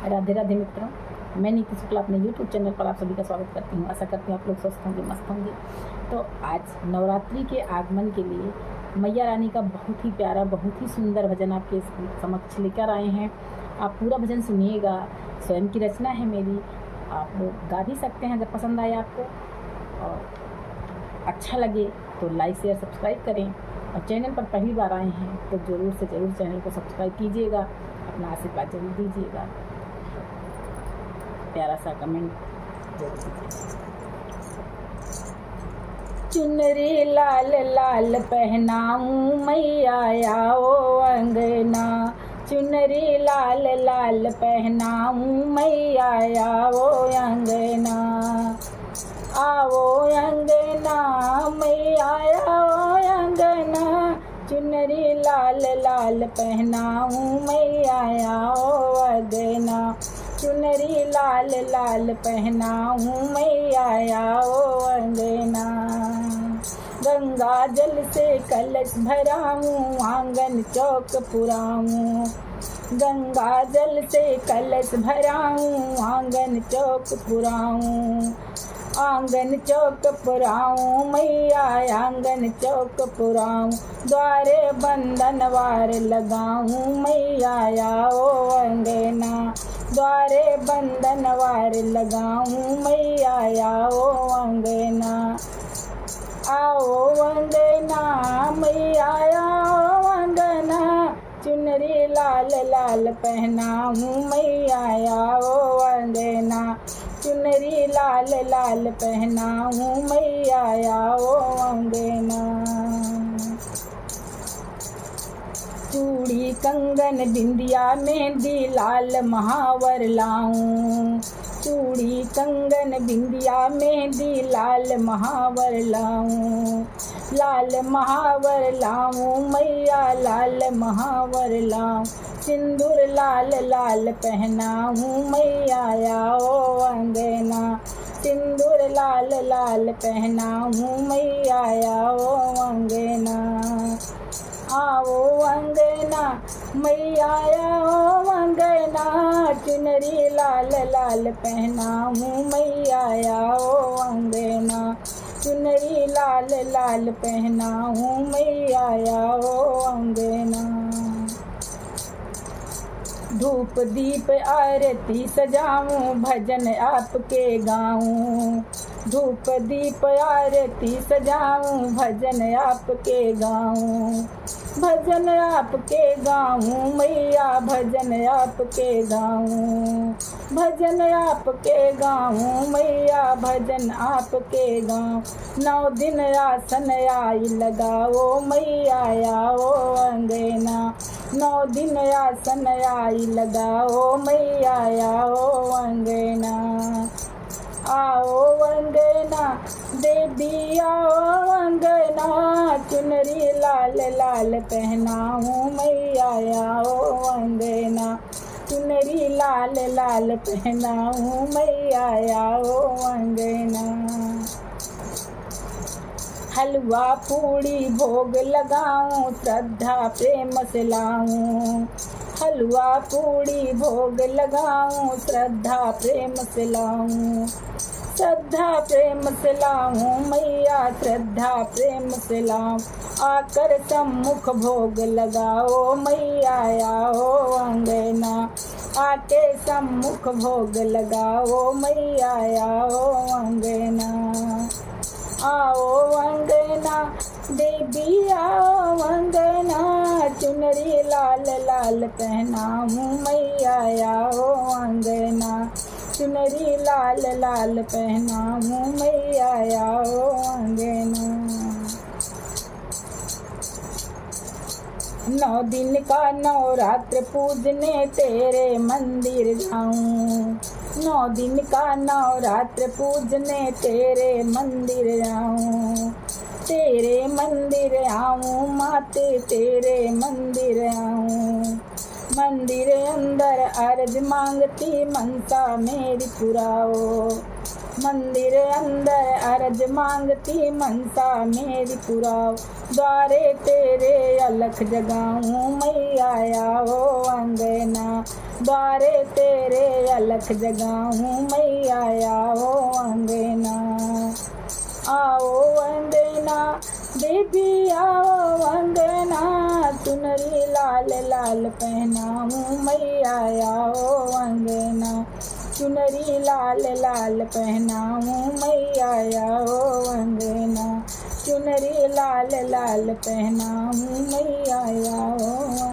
राधे राधे मित्रों, मैं नीति शुक्ला अपने YouTube चैनल पर आप सभी का स्वागत करती हूँ। आशा करती हूँ आप लोग स्वस्थ होंगे, मस्त होंगे। तो आज नवरात्रि के आगमन के लिए मैया रानी का बहुत ही प्यारा, बहुत ही सुंदर भजन आपके समक्ष लेकर आए हैं। आप पूरा भजन सुनिएगा। स्वयं की रचना है मेरी, आप लोग गा भी सकते हैं अगर पसंद आए आपको, और अच्छा लगे तो लाइक शेयर सब्सक्राइब करें। और चैनल पर पहली बार आए हैं तो ज़रूर से ज़रूर चैनल को सब्सक्राइब कीजिएगा, अपना आशीर्वाद जरूर दीजिएगा, प्यारा सा कमेंट जरूर दीजिएगा। चुनरी लाल लाल पहनाऊं मैया आओ अंगना, चुनरी लाल लाल पहनाऊं मैया आओ अंगना, आओ अंगना मैया आओ अंगना, चुनरी लाल लाल पहनाऊं मैया आओ अंगना, चुनरी लाल लाल पहनाऊं मैया आओ अंगना। गंगा जल से कलश भराऊं आंगन चौक पुराऊं, गंगा जल से कलश भराऊं आंगन चौक पुराऊं, आंगन चौक पुराऊं मैया आंगन चौक पुराऊं, द्वारे बंधन वार लगाऊं मैया आओ अंगना, द्वारे बंधन वार लगाऊं मैया आओ अंगना, आओ अंगना मैया आओ अंगना, चुनरी लाल लाल पहनाऊं मैया आओ अंगना, चुनरी लाल लाल पहनाऊं मैया आओ अंगना। चूड़ी कंगन बिंदिया मेहंदी लाल महावर लाऊं, चूड़ी कंगन बिंदिया मेहंदी लाल महावर लाऊं, लाल महावर लाऊं मैया लाल महावर लाऊं, सिंदूर लाल लाल पहनाऊं मैया आओ अंगना, सिंदूर लाल लाल पहनाऊं मैया आओ अंगना, आओ अंगना मैया आओ अंगना, चुनरी लाल लाल पहनाऊं मैया आओ अंगना, चुनरी लाल लाल पहनाऊं मैया आओ अंगना। धूप दीप आरती सजाऊं भजन आपके गाऊं, धूप दीप आरती सजाऊं भजन आपके गाऊं, भजन आपके गाऊं मैया भजन आपके गाऊं, भजन आपके गाऊं मैया भजन आपके गाऊं, 9 दिन आसन आई लगाओ मैया आओ अंगना, 9 दिन आसन आई लगाओ मैया आओ अंगना, आओ अंगना देवी आओ अंगना, चुनरी लाल लाल पहनाऊं मैया आओ अंगना, चुनरी लाल लाल पहनाऊं मैया आओ अंगना। हलवा पूड़ी भोग लगाऊं श्रद्धा प्रेम से लाऊं, हलवा पूड़ी भोग लगाऊं श्रद्धा प्रेम से लाऊं, श्रद्धा प्रेम से लाऊं मैया श्रद्धा प्रेम से लाऊं, आकर सम्मुख भोग लगाओ मैया आओ अंगना, आके सम्मुख भोग लगाओ मैया आओ अंगना, आओ अंगना देवी आओ अंगना, चुनरी लाल लाल पहनाऊं मैया आओ अंगना, चुनरी लाल लाल पहनाऊं मैया आओ अंगना। 9 दिन का नवरात्र पूजने तेरे मंदिर जाऊं, 9 दिन का नवरात्र पूजने तेरे मंदिर आऊं, तेरे मंदिर आऊं माते तेरे मंदिर आऊं, मंदिर अंदर अर्ज मांगती मनसा मेरी पुराओ, मंदिर अंदर अरज मांगती मनसा मेरी पुराओ, द्वारे तेरे अलख जगाऊं मैया आओ अंगना, द्वारे तेरे अलख जगाऊं मैया आओ अंगना। आओ अंगना बेबी आओ अंगना, चुनरी लाल लाल पहनाऊं मैया आओ अंगना, चुनरी लाल लाल पहनाऊं मैया आओ अंगना, चुनरी लाल लाल पहनाऊं मैया आओ।